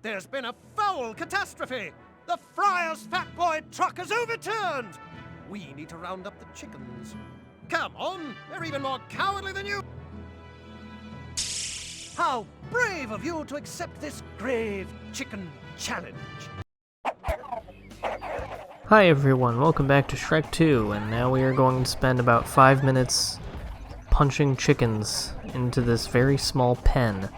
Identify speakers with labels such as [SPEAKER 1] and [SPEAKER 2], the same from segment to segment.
[SPEAKER 1] There's been a foul catastrophe! The Friar's Fat Boy truck is overturned! We need to round up the chickens. Come on, they're even more cowardly than you! How brave of you to accept this grave chicken challenge!
[SPEAKER 2] Hi everyone, welcome back to Shrek 2, and now we are going to spend about 5 minutes punching chickens into this very small pen.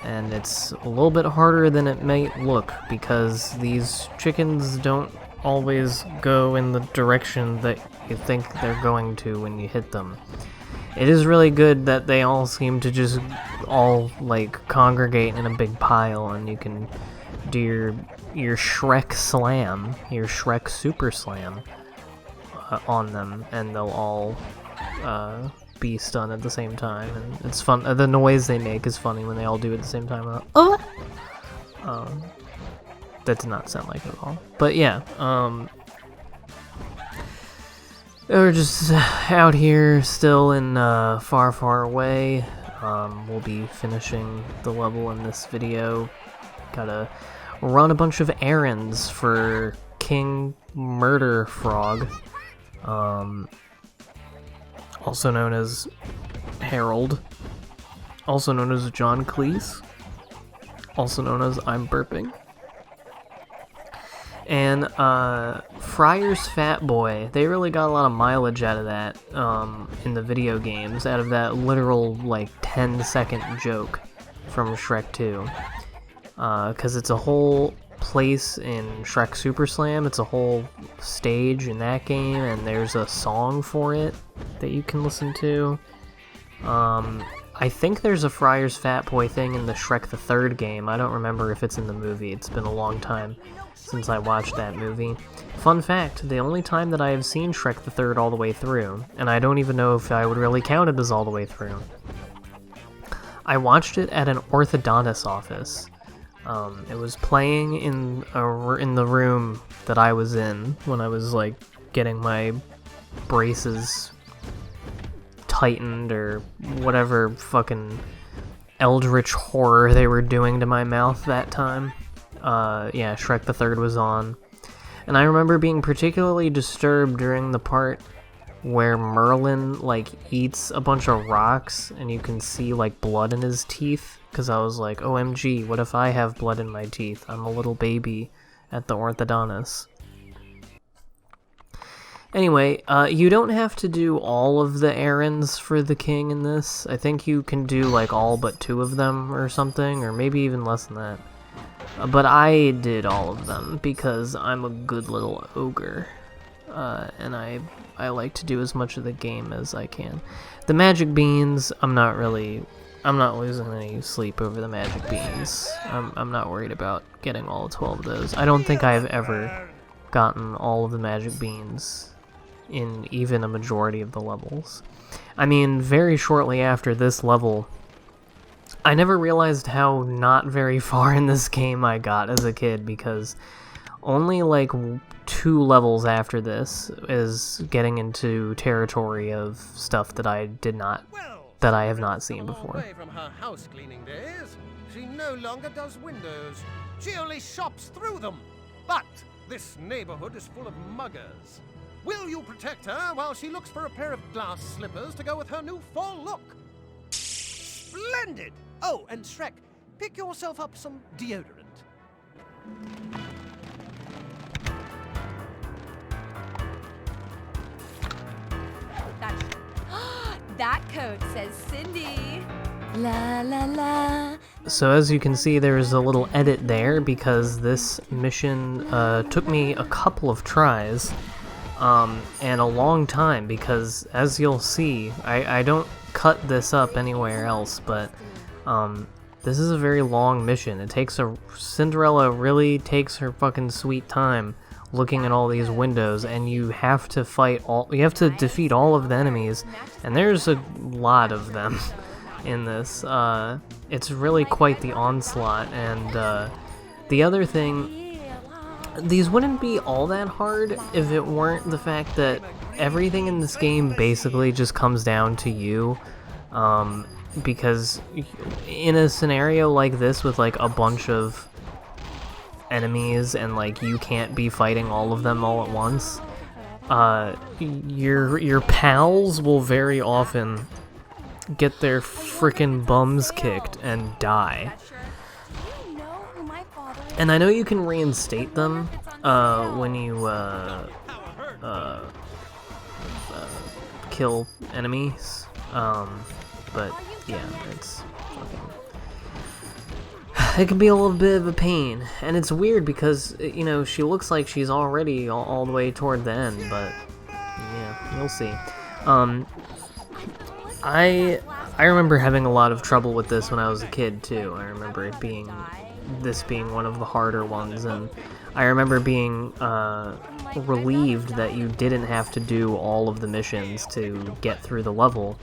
[SPEAKER 2] And it's a little bit harder than it may look, because these chickens don't always go in the direction that you think they're going to when you hit them. It is really good that they all seem to just all, like, congregate in a big pile, and you can do your Shrek slam, your Shrek super slam on them, and they'll all be stunned at the same time, and it's fun. The noise they make is funny when they all do it at the same time. That did not sound like it at all. But yeah, we're just out here still in far, far away. We'll be finishing the level in this video. Gotta run a bunch of errands for King Murder Frog, also known as Harold, also known as John Cleese, also known as I'm Burping. And Friar's Fat Boy, they really got a lot of mileage out of that in the video games, out of that literal like 10-second joke from Shrek 2. Because it's a whole place in Shrek Super Slam, it's a whole stage in that game, and there's a song for it that you can listen to. I think there's a Friar's Fat Boy thing in the Shrek the Third game. I don't remember if it's in the movie. It's been a long time since I watched that movie. Fun fact, the only time that I have seen Shrek the Third all the way through, and I don't even know if I would really count it as all the way through, I watched it at an orthodontist office. It was playing in the room that I was in when I was like getting my braces tightened or whatever fucking eldritch horror they were doing to my mouth that time. Yeah, Shrek the Third was on. And I remember being particularly disturbed during the part where Merlin like eats a bunch of rocks and you can see like blood in his teeth, because I was like, OMG, what if I have blood in my teeth? I'm a little baby at the orthodontist. Anyway, you don't have to do all of the errands for the king in this. I think you can do like all but 2 of them or something, or maybe even less than that. But I did all of them because I'm a good little ogre. And I like to do as much of the game as I can. The magic beans, I'm not losing any sleep over the magic beans. I'm not worried about getting all 12 of those. I don't think I've ever gotten all of the magic beans in even a majority of the levels. I mean, very shortly after this level, I never realized how not very far in this game I got as a kid, because only like 2 levels after this is getting into territory of stuff that I have not seen before.
[SPEAKER 1] Away from her house cleaning days, she no longer does windows. She only shops through them. But this neighborhood is full of muggers. Will you protect her while she looks for a pair of glass slippers to go with her new fall look? Splendid! Oh, and Shrek, pick yourself up some deodorant.
[SPEAKER 3] That coat says Cindy. La la la.
[SPEAKER 2] So as you can see, there's a little edit there, because this mission took me a couple of tries and a long time, because as you'll see, I don't cut this up anywhere else, but this is a very long mission. Cinderella really takes her fucking sweet time looking at all these windows, and you have to defeat all of the enemies, and there's a lot of them in this. It's really quite the onslaught. And the other thing, these wouldn't be all that hard if it weren't the fact that everything in this game basically just comes down to you because in a scenario like this with like a bunch of enemies and like you can't be fighting all of them all at once, your pals will very often get their frickin' bums kicked and die. And I know you can reinstate them when you kill enemies, but yeah, it's fucking... It can be a little bit of a pain, and it's weird because, you know, she looks like she's already all the way toward the end, but yeah, you'll see. I remember having a lot of trouble with this when I was a kid too. I remember it being one of the harder ones, and I remember being relieved that you didn't have to do all of the missions to get through the level.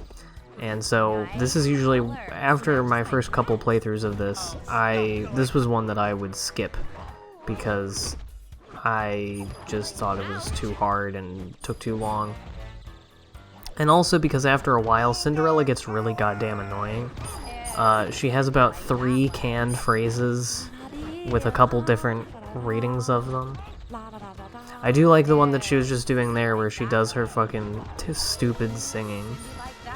[SPEAKER 2] And so this is usually, after my first couple playthroughs of this, this was one that I would skip because I just thought it was too hard and took too long. And also because after a while, Cinderella gets really goddamn annoying. She has about 3 canned phrases with a couple different readings of them. I do like the one that she was just doing there where she does her fucking stupid singing.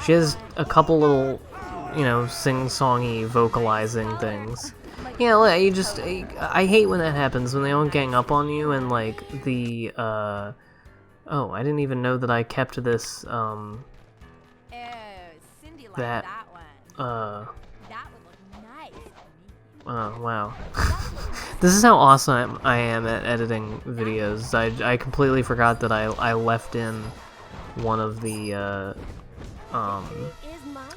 [SPEAKER 2] She has a couple little, you know, sing-songy vocalizing things. Yeah, like, I hate when that happens, when they all gang up on you and, like, the, oh, I didn't even know that I kept this, that, oh, wow. This is how awesome I am at editing videos. I completely forgot that I left in one of the,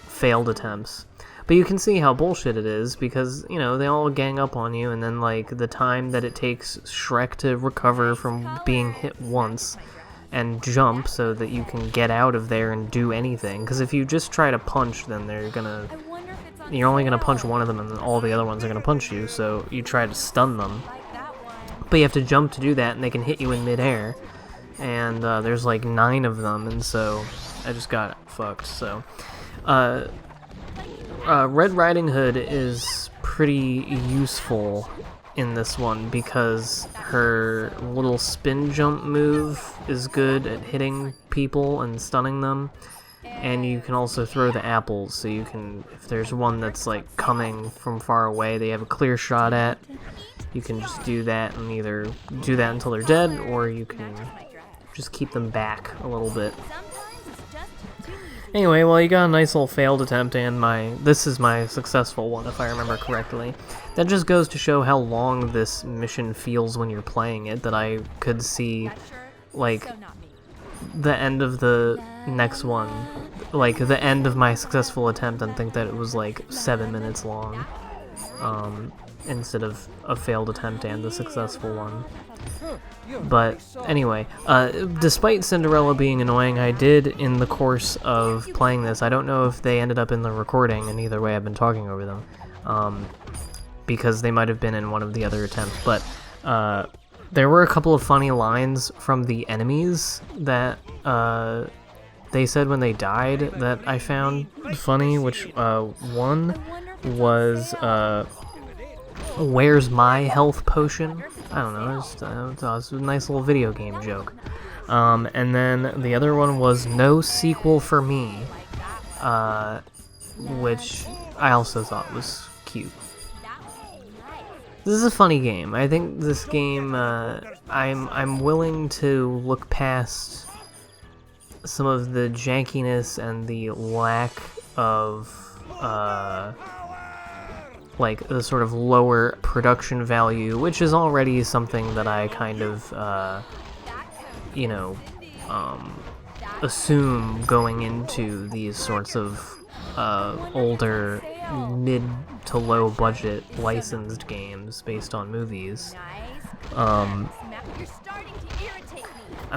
[SPEAKER 2] failed attempts. But you can see how bullshit it is, because, you know, they all gang up on you, and then, like, the time that it takes Shrek to recover from being hit once and jump so that you can get out of there and do anything. Because if you just try to punch, then you're only gonna punch one of them, and then all the other ones are gonna punch you, so you try to stun them. But you have to jump to do that, and they can hit you in midair. And there's like 9 of them, and so I just got fucked. So Red Riding Hood is pretty useful in this one because her little spin jump move is good at hitting people and stunning them. And you can also throw the apples, so you can, if there's one that's like coming from far away they have a clear shot at, you can just do that and either do that until they're dead, or you can just keep them back a little bit. Anyway, well, you got a nice little failed attempt, and this is my successful one, if I remember correctly. That just goes to show how long this mission feels when you're playing it, that I could see, like, the end of the next one, like, the end of my successful attempt, and think that it was, like, 7 minutes long, instead of a failed attempt and the successful one. But anyway, despite Cinderella being annoying, I did, in the course of playing this, I don't know if they ended up in the recording, and either way I've been talking over them, because they might have been in one of the other attempts, but there were a couple of funny lines from the enemies that they said when they died that I found funny, which one was, where's my health potion? I don't know, it was a nice little video game joke. And then the other one was no sequel for me, which I also thought was cute. This is a funny game. I think this game, I'm willing to look past some of the jankiness and the lack of, like, the sort of lower production value, which is already something that I kind of, you know, assume going into these sorts of older mid to low budget licensed games based on movies. I'm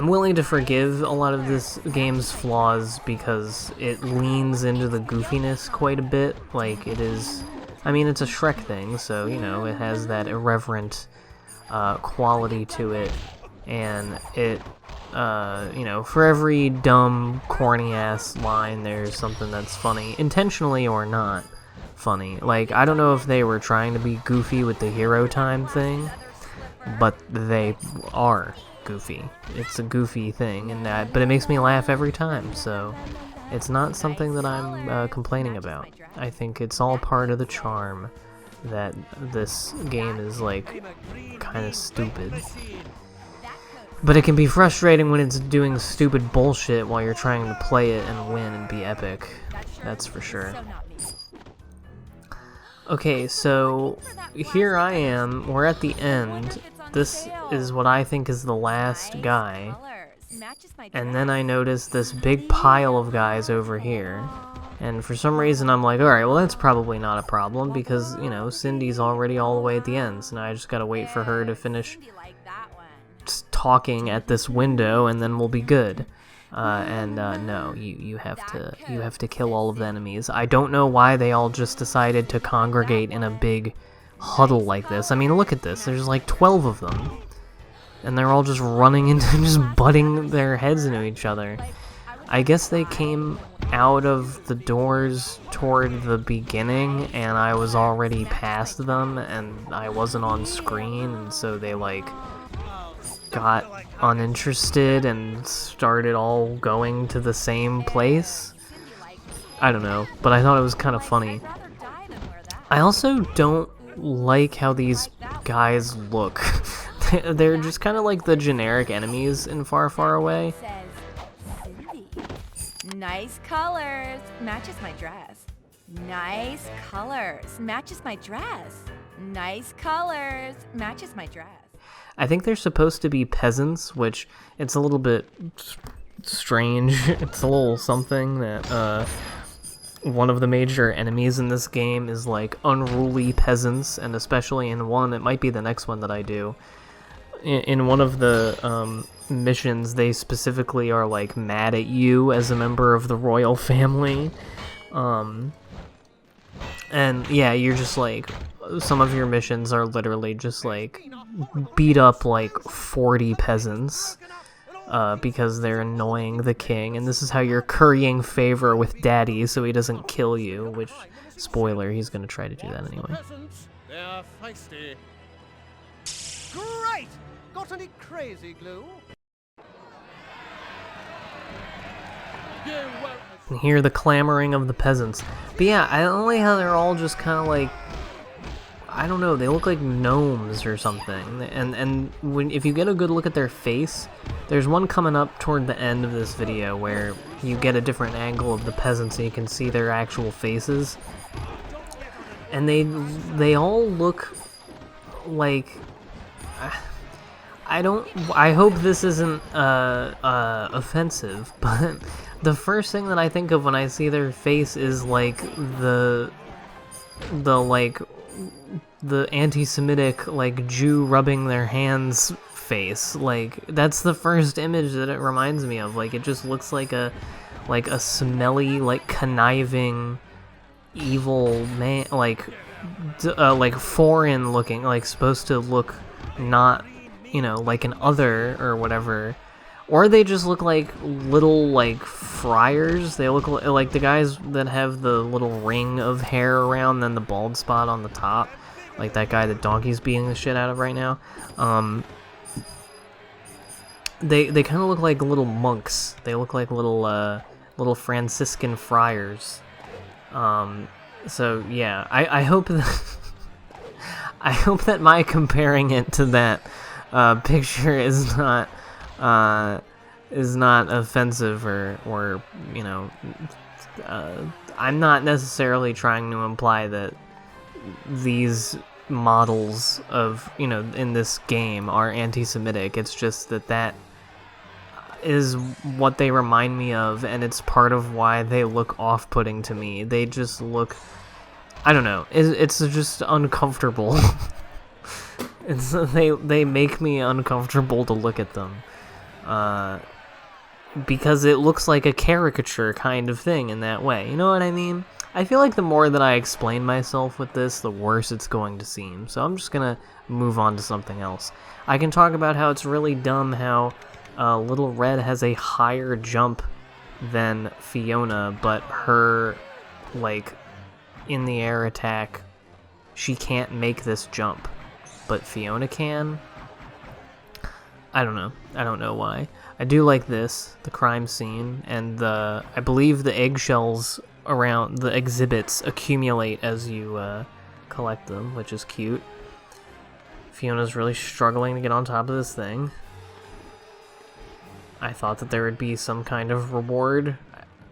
[SPEAKER 2] willing to forgive a lot of this game's flaws because it leans into the goofiness quite a bit. Like, it is, I mean, it's a Shrek thing, so, you know, it has that irreverent quality to it, and it you know, for every dumb, corny-ass line, there's something that's funny, intentionally or not funny. Like, I don't know if they were trying to be goofy with the hero time thing, but they are goofy. It's a goofy thing, and but it makes me laugh every time, so it's not something that I'm complaining about. I think it's all part of the charm that this game is, like, kind of stupid. But it can be frustrating when it's doing stupid bullshit while you're trying to play it and win and be epic. That's for sure. Okay, so here I am. We're at the end. This is what I think is the last guy. And then I notice this big pile of guys over here. And for some reason I'm like, alright, well that's probably not a problem because, you know, Cindy's already all the way at the end. So now I just gotta wait for her to finish talking at this window and then we'll be good. No, you have to kill all of the enemies. I don't know why they all just decided to congregate in a big huddle like this. I mean, look at this. There's like 12 of them. And they're all just running into, just butting their heads into each other. I guess they came out of the doors toward the beginning and I was already past them and I wasn't on screen, and so they like got uninterested and started all going to the same place. I don't know, but I thought it was kind of funny. I also don't like how these guys look. They're just kind of like the generic enemies in Far, Far Away.
[SPEAKER 3] Nice colors, matches my dress. Nice colors, matches my dress. Nice colors, matches my dress.
[SPEAKER 2] I think they're supposed to be peasants, which it's a little bit strange. It's a little something that one of the major enemies in this game is like unruly peasants, and especially in one, it might be the next one that I do. In one of the missions, they specifically are like mad at you as a member of the royal family. And yeah, you're just like, some of your missions are literally just like beat up like 40 peasants because they're annoying the king, and this is how you're currying favor with daddy so he doesn't kill you, which, spoiler, he's gonna try to do that anyway.
[SPEAKER 1] They're feisty. Great! Got any crazy glue?
[SPEAKER 2] And hear the clamoring of the peasants. But yeah, I don't like how they're all just kind of like, I don't know, they look like gnomes or something. And if you get a good look at their face, there's one coming up toward the end of this video where you get a different angle of the peasants and you can see their actual faces. And they all look like, I hope this isn't offensive, but the first thing that I think of when I see their face is like the anti-Semitic like Jew rubbing their hands face. Like, that's the first image that it reminds me of. Like, it just looks like a smelly, like conniving evil man, like foreign looking, like supposed to look not, you know, like an other or whatever. Or they just look like little, like, friars. They look like the guys that have the little ring of hair around, then the bald spot on the top. Like that guy that Donkey's beating the shit out of right now. They kind of look like little monks. They look like little Franciscan friars. So, yeah, I hope that... I hope that my comparing it to that picture is not offensive or you know, I'm not necessarily trying to imply that these models of, you know, in this game are anti-Semitic. It's just that is what they remind me of, and it's part of why they look off-putting to me. They just look, I don't know, it's just uncomfortable. They make me uncomfortable to look at them. Because it looks like a caricature kind of thing in that way. You know what I mean? I feel like the more that I explain myself with this, the worse it's going to seem. So I'm just gonna move on to something else. I can talk about how it's really dumb how Little Red has a higher jump than Fiona, but her, like, in the air attack, she can't make this jump, but Fiona can. I don't know. I don't know why. I do like this, the crime scene, and I believe the eggshells around the exhibits accumulate as you collect them, which is cute. Fiona's really struggling to get on top of this thing. I thought that there would be some kind of reward.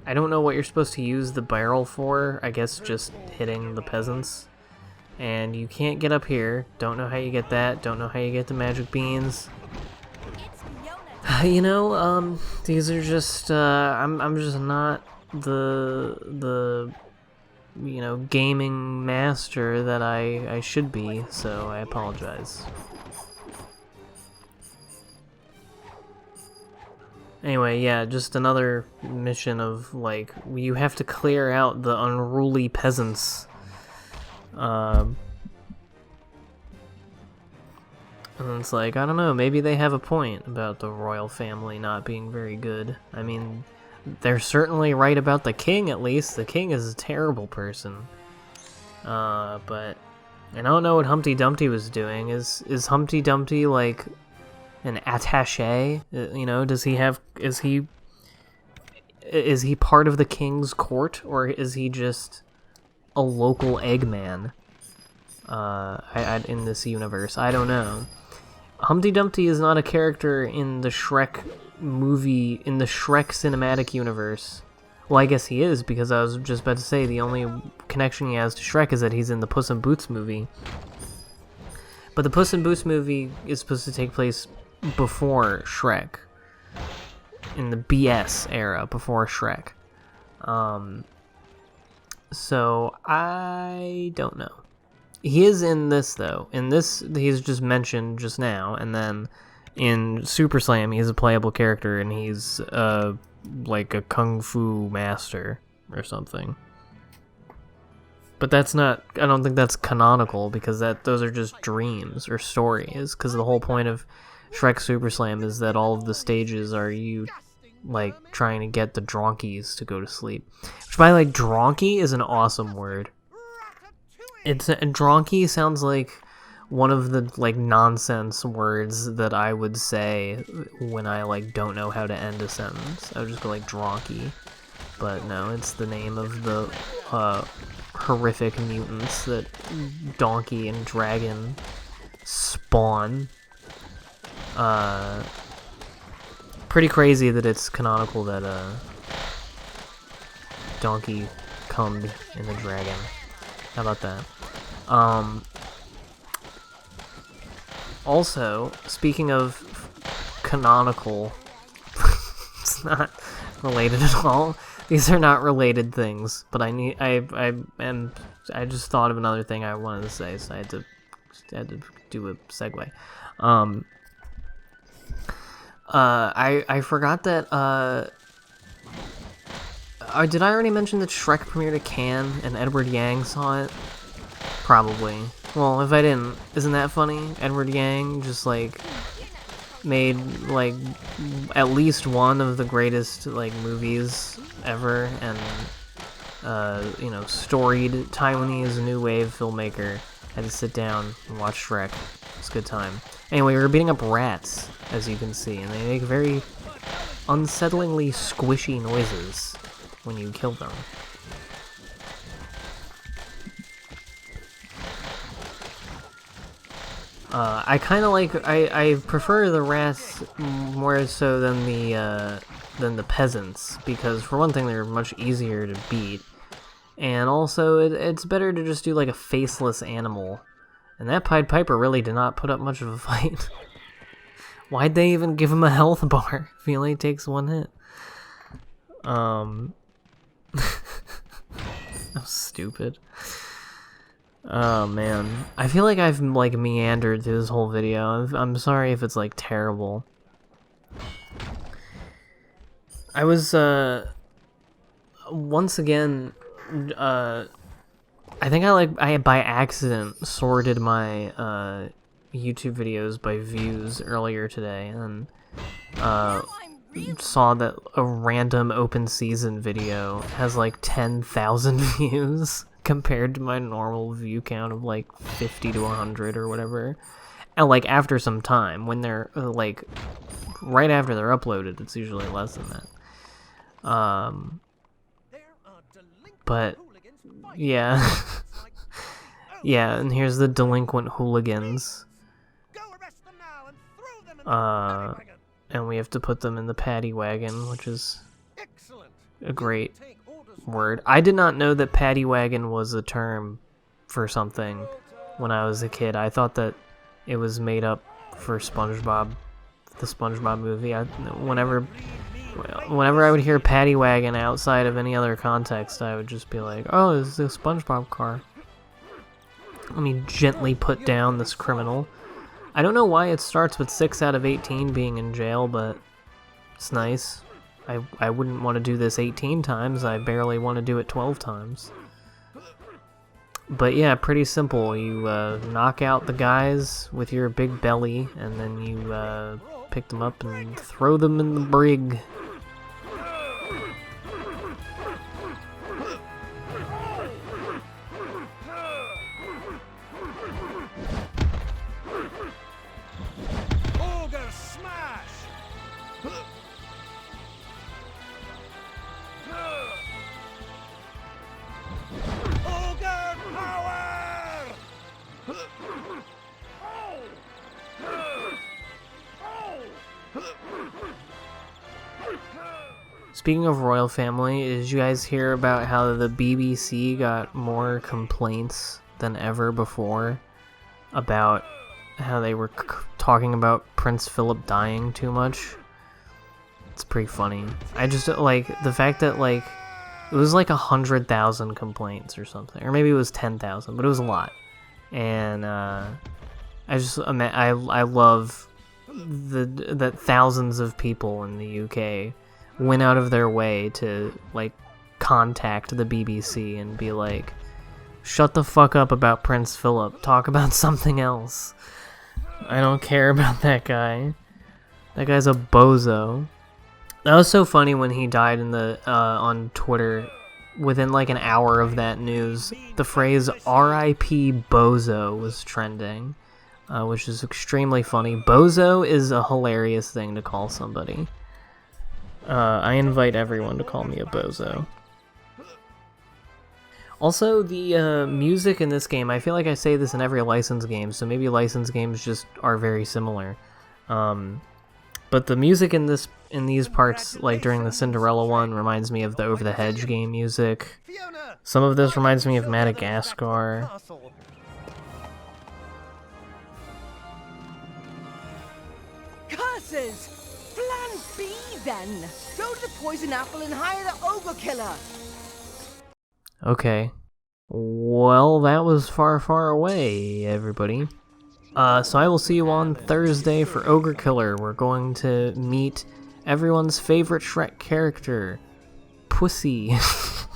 [SPEAKER 2] I don't know what you're supposed to use the barrel for. I guess just hitting the peasants. And you can't get up here. Don't know how you get that. Don't know how you get the magic beans. You know, these are just, I'm just not the you know, gaming master that I should be, so I apologize. Anyway, yeah, just another mission of, like, you have to clear out the unruly peasants. And it's like, I don't know, maybe they have a point about the royal family not being very good. I mean, they're certainly right about the king, at least. The king is a terrible person. But I don't know what Humpty Dumpty was doing. Is Humpty Dumpty, like, an attaché? You know, is he part of the king's court, or is he just a local Eggman? In this universe, I don't know. Humpty Dumpty is not a character in the Shrek movie, in the Shrek cinematic universe. Well, I guess he is, because I was just about to say the only connection he has to Shrek is that he's in the Puss in Boots movie. But the Puss in Boots movie is supposed to take place before Shrek. In the BS era, before Shrek. So, I don't know. He is in this, though. In this, he's just mentioned just now, and then in Super Slam, he's a playable character, and he's, like a kung fu master or something. But that's not, I don't think that's canonical, because those are just dreams or stories, because the whole point of Shrek Super Slam is that all of the stages are you, like, trying to get the dronkies to go to sleep. Which, by the way, dronky is an awesome word. Dronky sounds like one of the, like, nonsense words that I would say when I, like, don't know how to end a sentence. I would just go, like, dronky. But no, it's the name of the horrific mutants that Donkey and Dragon spawn. Pretty crazy that it's canonical that Donkey cummed in the dragon. How about that? Also, speaking of canonical, it's not related at all. These are not related things, but I just thought of another thing I wanted to say, so I had to do a segue. I forgot that, did I already mention that Shrek premiered at Cannes and Edward Yang saw it? Probably. Well, if I didn't, isn't that funny? Edward Yang just, like, made, like, at least one of the greatest, like, movies ever, and, you know, storied Taiwanese new wave filmmaker had to sit down and watch Shrek. It's a good time. Anyway, we were beating up rats, as you can see, and they make very unsettlingly squishy noises when you kill them. I kind of like, I prefer the rats more so than the peasants, because for one thing they're much easier to beat, and also it's better to just do like a faceless animal, and that Pied Piper really did not put up much of a fight. Why'd they even give him a health bar if he only takes one hit? That was stupid. Oh man, I feel like I've like meandered through this whole video. I'm sorry if it's like terrible. I was once again I think I by accident sorted my YouTube videos by views earlier today, and saw that a random open season video has like 10,000 views compared to my normal view count of like 50 to 100 or whatever. And like after some time, when they're like right after they're uploaded, it's usually less than that. But yeah. Yeah, and here's the delinquent hooligans. And we have to put them in the paddy wagon, which is a great word. I did not know that paddy wagon was a term for something when I was a kid. I thought that it was made up for SpongeBob, the SpongeBob movie. Whenever I would hear paddy wagon outside of any other context, I would just be like, oh, this is a SpongeBob car. Let me gently put down this criminal. I don't know why it starts with 6 out of 18 being in jail, but it's nice. I wouldn't want to do this 18 times. I barely want to do it 12 times. But yeah, pretty simple. You knock out the guys with your big belly, and then you pick them up and throw them in the brig. Speaking of royal family, did you guys hear about how the BBC got more complaints than ever before about how they were talking about Prince Philip dying too much? It's pretty funny. I just, like, the fact that, like, it was like 100,000 complaints or something. Or maybe it was 10,000, but it was a lot. And, I love that thousands of people in the UK went out of their way to, like, contact the BBC and be like, shut the fuck up about Prince Philip, talk about something else. I don't care about that guy. That guy's a bozo. That was so funny when he died in the, on Twitter. Within like an hour of that news, the phrase R.I.P. Bozo was trending, which is extremely funny. Bozo is a hilarious thing to call somebody. I invite everyone to call me a bozo. Also, the music in this game, I feel like I say this in every licensed game, so maybe licensed games just are very similar. But the music in these parts, like during the Cinderella one, reminds me of the Over the Hedge game music. Some of this reminds me of Madagascar.
[SPEAKER 4] Curses! Plan B, then! Go to the poison apple and hire the ogre killer!
[SPEAKER 2] Okay. Well, that was far, far away, everybody. So I will see you on Thursday for Ogre Killer. We're going to meet everyone's favorite Shrek character, Pussy.